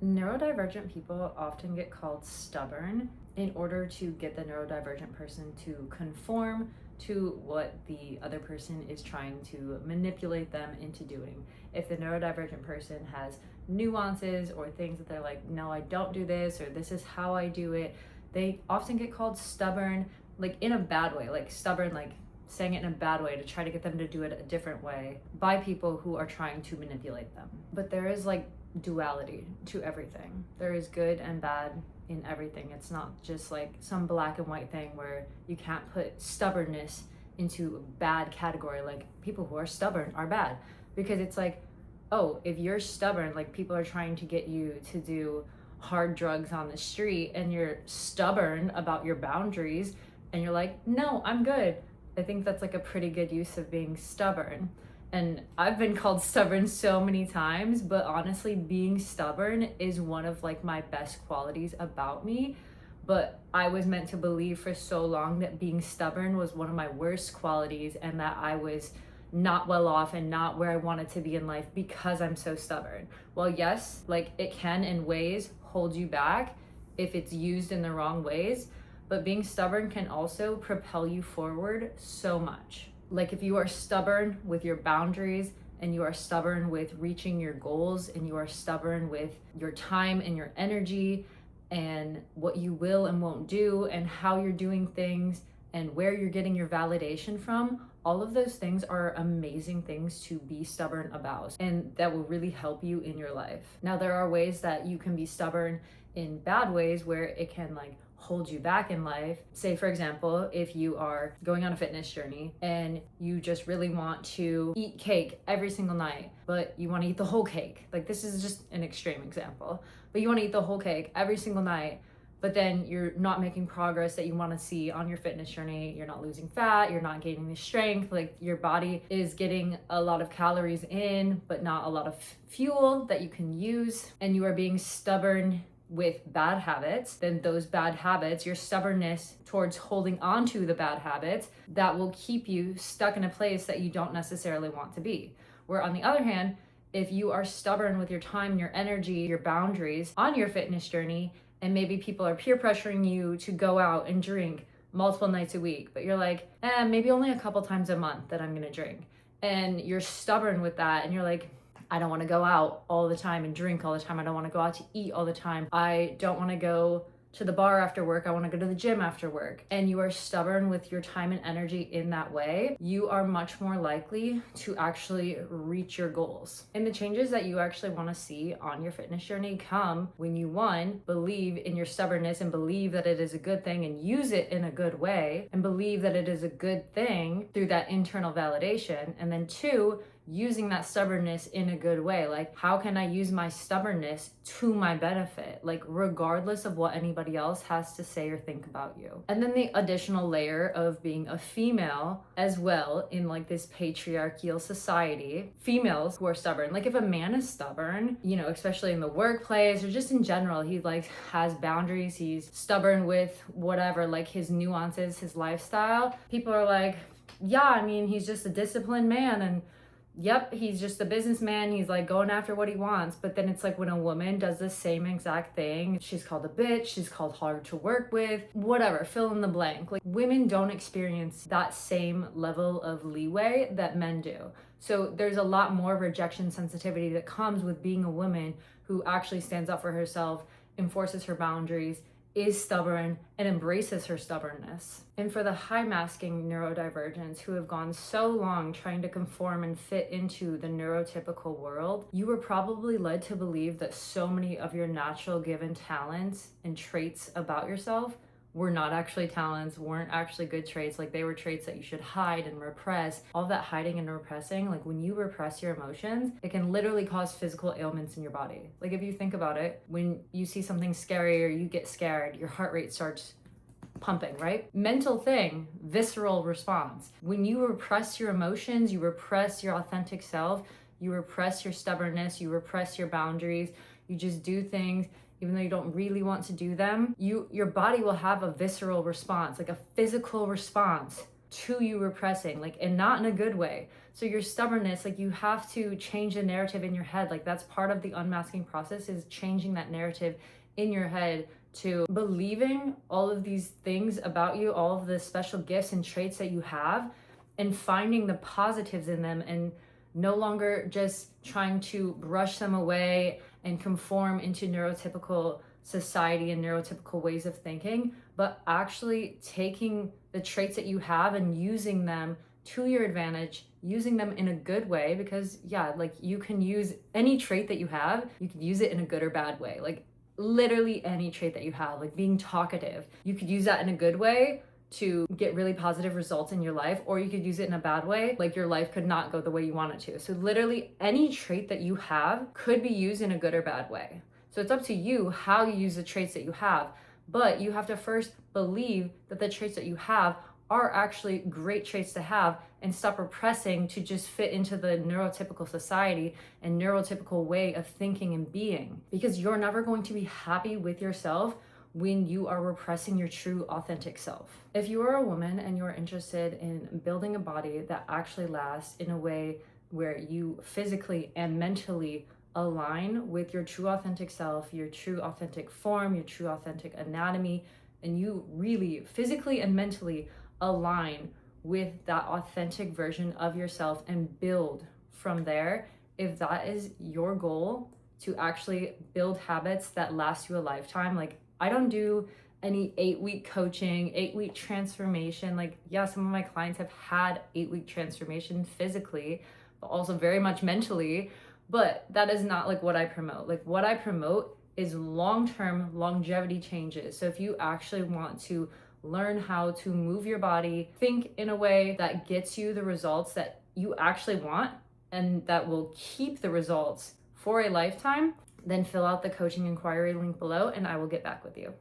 Neurodivergent people often get called stubborn in order to get the neurodivergent person to conform to what the other person is trying to manipulate them into doing. If the neurodivergent person has nuances or things that they're like, no, I don't do this, or this is how I do it, they often get called stubborn, like in a bad way, like stubborn, like saying it in a bad way to try to get them to do it a different way by people who are trying to manipulate them. But there is like duality to everything. There is good and bad in everything. It's not just like some black and white thing where you can't put stubbornness into a bad category, like people who are stubborn are bad, because it's like, oh, if you're stubborn, like people are trying to get you to do hard drugs on the street and you're stubborn about your boundaries and you're like, no, I'm good. I think that's like a pretty good use of being stubborn. And I've been called stubborn so many times, but honestly, being stubborn is one of like my best qualities about me. But I was meant to believe for so long that being stubborn was one of my worst qualities and that I was not well off and not where I wanted to be in life because I'm so stubborn. Well, yes, like it can in ways hold you back if it's used in the wrong ways, but being stubborn can also propel you forward so much. Like if you are stubborn with your boundaries and you are stubborn with reaching your goals and you are stubborn with your time and your energy and what you will and won't do and how you're doing things and where you're getting your validation from, all of those things are amazing things to be stubborn about, and that will really help you in your life. Now, there are ways that you can be stubborn in bad ways where it can like hold you back in life. Say, for example, if you are going on a fitness journey and you just really want to eat cake every single night, but you want to eat the whole cake. Like this is just an extreme example, but you want to eat the whole cake every single night, but then you're not making progress that you want to see on your fitness journey. You're not losing fat, you're not gaining the strength, like your body is getting a lot of calories in, but not a lot of fuel that you can use, and you are being stubborn with bad habits. Then those bad habits, your stubbornness towards holding on to the bad habits, that will keep you stuck in a place that you don't necessarily want to be. Where on the other hand, if you are stubborn with your time, your energy, your boundaries on your fitness journey, and maybe people are peer pressuring you to go out and drink multiple nights a week, but you're like, maybe only a couple times a month that I'm gonna drink. And you're stubborn with that, and you're like, I don't want to go out all the time and drink all the time. I don't want to go out to eat all the time. I don't want to go to the bar after work. I want to go to the gym after work. And you are stubborn with your time and energy in that way, you are much more likely to actually reach your goals. And the changes that you actually want to see on your fitness journey come when you, one, believe in your stubbornness and believe that it is a good thing and use it in a good way and believe that it is a good thing through that internal validation. And then two, using that stubbornness in a good way. Like, how can I use my stubbornness to my benefit? Like, regardless of what anybody else has to say or think about you. And then the additional layer of being a female as well in like this patriarchal society, females who are stubborn. Like if a man is stubborn, you know, especially in the workplace or just in general, he like has boundaries, he's stubborn with whatever, like his nuances, his lifestyle. People are like, yeah, I mean, he's just a disciplined man and yep, he's just a businessman. He's like going after what he wants. But then it's like when a woman does the same exact thing, she's called a bitch, she's called hard to work with, whatever, fill in the blank. Like women don't experience that same level of leeway that men do. So there's a lot more rejection sensitivity that comes with being a woman who actually stands up for herself, enforces her boundaries, is stubborn, and embraces her stubbornness. And for the high masking neurodivergents who have gone so long trying to conform and fit into the neurotypical world, you were probably led to believe that so many of your natural given talents and traits about yourself were not actually talents, weren't actually good traits, like they were traits that you should hide and repress. All that hiding and repressing, like when you repress your emotions, it can literally cause physical ailments in your body. Like if you think about it, when you see something scary or you get scared, your heart rate starts pumping, right? Mental thing, visceral response. When you repress your emotions, you repress your authentic self, you repress your stubbornness, you repress your boundaries, you just do things even though you don't really want to do them, your body will have a visceral response, like a physical response to you repressing, like, and not in a good way. So your stubbornness, like, you have to change the narrative in your head. Like, that's part of the unmasking process, is changing that narrative in your head to believing all of these things about you, all of the special gifts and traits that you have, and finding the positives in them, and no longer just trying to brush them away and conform into neurotypical society and neurotypical ways of thinking, but actually taking the traits that you have and using them to your advantage, using them in a good way. Because yeah, like, you can use any trait that you have, you can use it in a good or bad way. Like, literally any trait that you have, like being talkative, you could use that in a good way to get really positive results in your life, or you could use it in a bad way, like your life could not go the way you want it to. So literally any trait that you have could be used in a good or bad way. So it's up to you how you use the traits that you have, but you have to first believe that the traits that you have are actually great traits to have, and stop repressing to just fit into the neurotypical society and neurotypical way of thinking and being. Because you're never going to be happy with yourself when you are repressing your true authentic self. If you are a woman and you're interested in building a body that actually lasts in a way where you physically and mentally align with your true authentic self, your true authentic form, your true authentic anatomy, and you really physically and mentally align with that authentic version of yourself and build from there, if that is your goal, to actually build habits that last you a lifetime. Like, I don't do any 8-week coaching, 8-week transformation. Like, yeah, some of my clients have had 8-week transformation physically, but also very much mentally. But that is not like what I promote. Like, what I promote is long-term longevity changes. So if you actually want to learn how to move your body, think in a way that gets you the results that you actually want and that will keep the results for a lifetime, then fill out the coaching inquiry link below and I will get back with you.